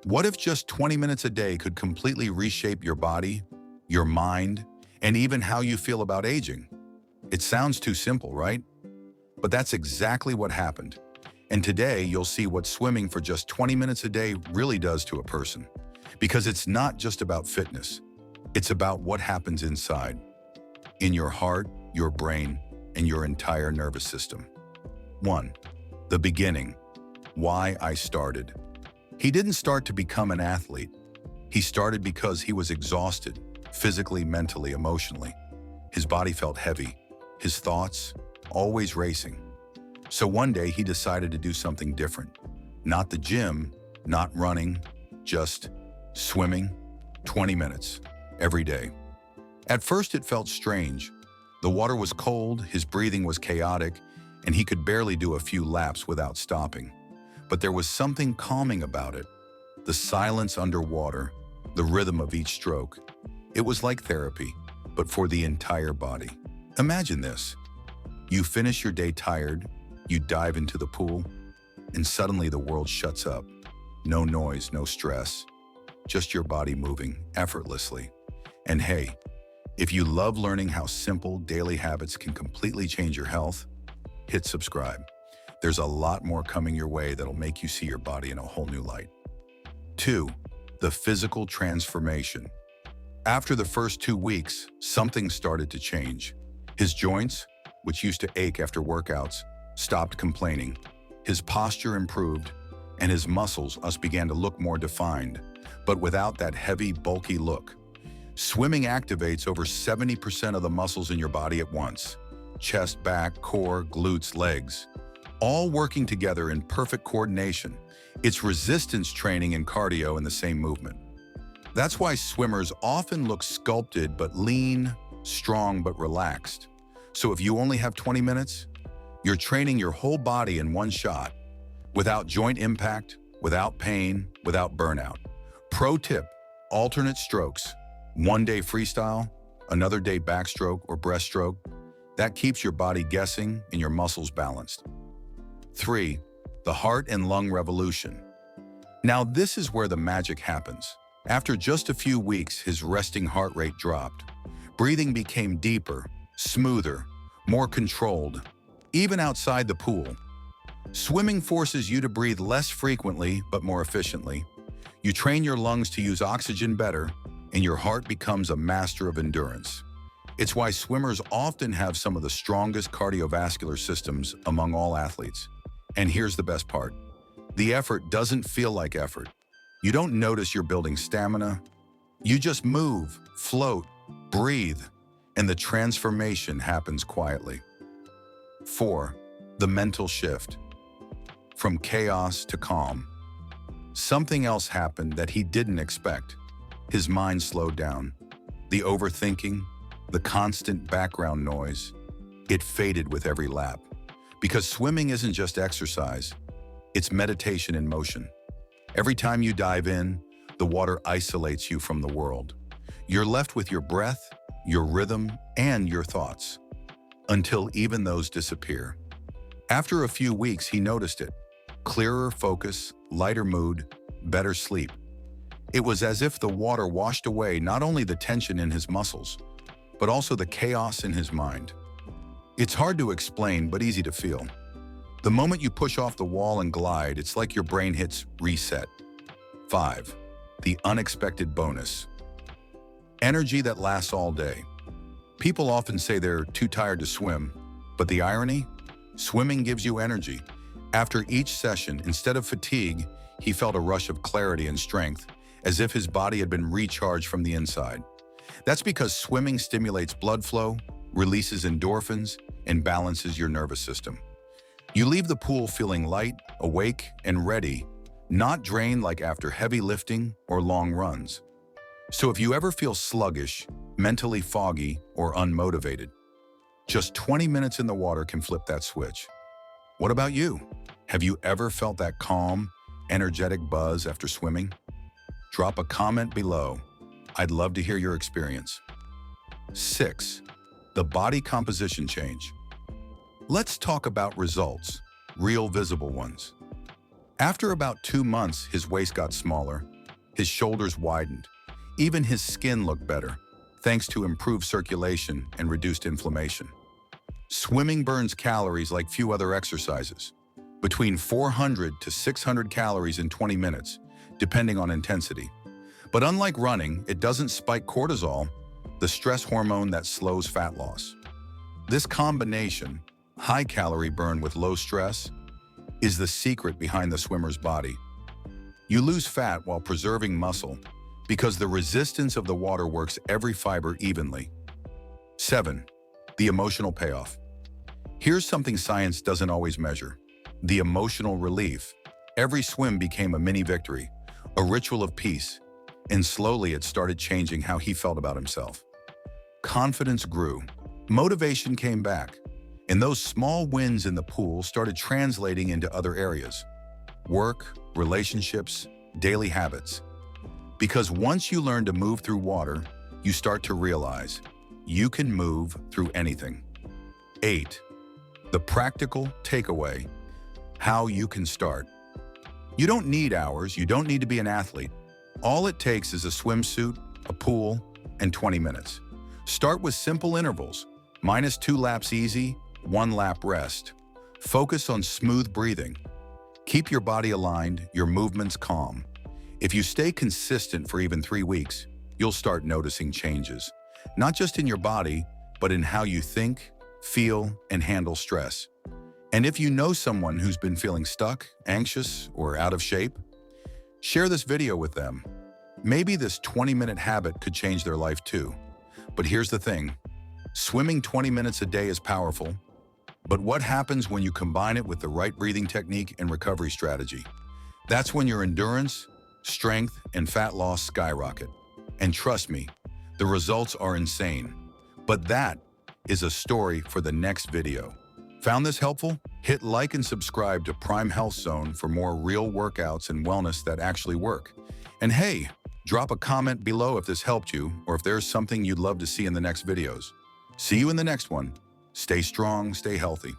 What if just 20 minutes a day could completely reshape your body, your mind, and even how you feel about aging? It sounds too simple, right? But that's exactly what happened. And today, you'll see what swimming for just 20 minutes a day really does to a person. Because it's not just about fitness. It's about what happens inside, in your heart, your brain, and your entire nervous system. 1. The beginning. Why I started. He didn't start to become an athlete. He started because he was exhausted, physically, mentally, emotionally. His body felt heavy, his thoughts always racing. So one day he decided to do something different. Not the gym, not running, just swimming, 20 minutes, every day. At first it felt strange. The water was cold, his breathing was chaotic, and he could barely do a few laps without stopping. But there was something calming about it. The silence underwater, the rhythm of each stroke. It was like therapy, but for the entire body. Imagine this. You finish your day tired, you dive into the pool, and suddenly the world shuts up. No noise, no stress, just your body moving effortlessly. And hey, if you love learning how simple daily habits can completely change your health, hit subscribe. There's a lot more coming your way that'll make you see your body in a whole new light. 2. The physical transformation. After the first 2 weeks, something started to change. His joints, which used to ache after workouts, stopped complaining. His posture improved, and his muscles began to look more defined, but without that heavy, bulky look. Swimming activates over 70% of the muscles in your body at once. Chest, back, core, glutes, legs, all working together in perfect coordination. It's resistance training and cardio in the same movement. That's why swimmers often look sculpted but lean, strong but relaxed. So if you only have 20 minutes, you're training your whole body in one shot, without joint impact, without pain, without burnout. Pro tip, alternate strokes. One day freestyle, another day backstroke or breaststroke. That keeps your body guessing and your muscles balanced. 3. The heart and lung revolution. Now this is where the magic happens. After just a few weeks, his resting heart rate dropped. Breathing became deeper, smoother, more controlled, even outside the pool. Swimming forces you to breathe less frequently but more efficiently. You train your lungs to use oxygen better, and your heart becomes a master of endurance. It's why swimmers often have some of the strongest cardiovascular systems among all athletes. And here's the best part. The effort doesn't feel like effort. You don't notice you're building stamina. You just move, float, breathe, and the transformation happens quietly. 4. The mental shift. From chaos to calm. Something else happened that he didn't expect. His mind slowed down. The overthinking, the constant background noise, it faded with every lap. Because swimming isn't just exercise, it's meditation in motion. Every time you dive in, the water isolates you from the world. You're left with your breath, your rhythm, and your thoughts, until even those disappear. After a few weeks, he noticed it. Clearer focus, lighter mood, better sleep. It was as if the water washed away not only the tension in his muscles, but also the chaos in his mind. It's hard to explain, but easy to feel. The moment you push off the wall and glide, it's like your brain hits reset. 5. The unexpected bonus. Energy that lasts all day. People often say they're too tired to swim, but the irony? Swimming gives you energy. After each session, instead of fatigue, he felt a rush of clarity and strength, as if his body had been recharged from the inside. That's because swimming stimulates blood flow, releases endorphins, and balances your nervous system. You leave the pool feeling light, awake, and ready, not drained like after heavy lifting or long runs. So if you ever feel sluggish, mentally foggy, or unmotivated, just 20 minutes in the water can flip that switch. What about you? Have you ever felt that calm, energetic buzz after swimming? Drop a comment below. I'd love to hear your experience. 6. The body composition change. Let's talk about results, real visible ones. After about 2 months, his waist got smaller, His shoulders widened. Even his skin looked better, thanks to improved circulation and reduced inflammation. Swimming burns calories like few other exercises, between 400 to 600 calories in 20 minutes, depending on intensity. But unlike running, it doesn't spike cortisol, the stress hormone that slows fat loss. This combination, high calorie burn with low stress, is the secret behind the swimmer's body. You lose fat while preserving muscle because the resistance of the water works every fiber evenly. 7. The emotional payoff. Here's something science doesn't always measure: the emotional relief. Every swim became a mini victory, a ritual of peace, and slowly it started changing how he felt about himself. Confidence grew, motivation came back, and those small wins in the pool started translating into other areas: work, relationships, daily habits. Because once you learn to move through water, you start to realize you can move through anything. 8. The practical takeaway: how you can start. You don't need hours, you don't need to be an athlete. All it takes is a swimsuit, a pool, and 20 minutes. Start with simple intervals, -2 laps easy, 1 lap rest. Focus on smooth breathing. Keep your body aligned, your movements calm. If you stay consistent for even 3 weeks, you'll start noticing changes, not just in your body, but in how you think, feel, and handle stress. And if you know someone who's been feeling stuck, anxious, or out of shape, share this video with them. Maybe this 20-minute habit could change their life too. But here's the thing: swimming 20 minutes a day is powerful, but what happens when you combine it with the right breathing technique and recovery strategy? That's when your endurance, strength, and fat loss skyrocket. And trust me, the results are insane. But that is a story for the next video. Found this helpful? Hit like and subscribe to Prime Health Zone for more real workouts and wellness that actually work. And hey, drop a comment below if this helped you or if there's something you'd love to see in the next videos. See you in the next one. Stay strong, stay healthy.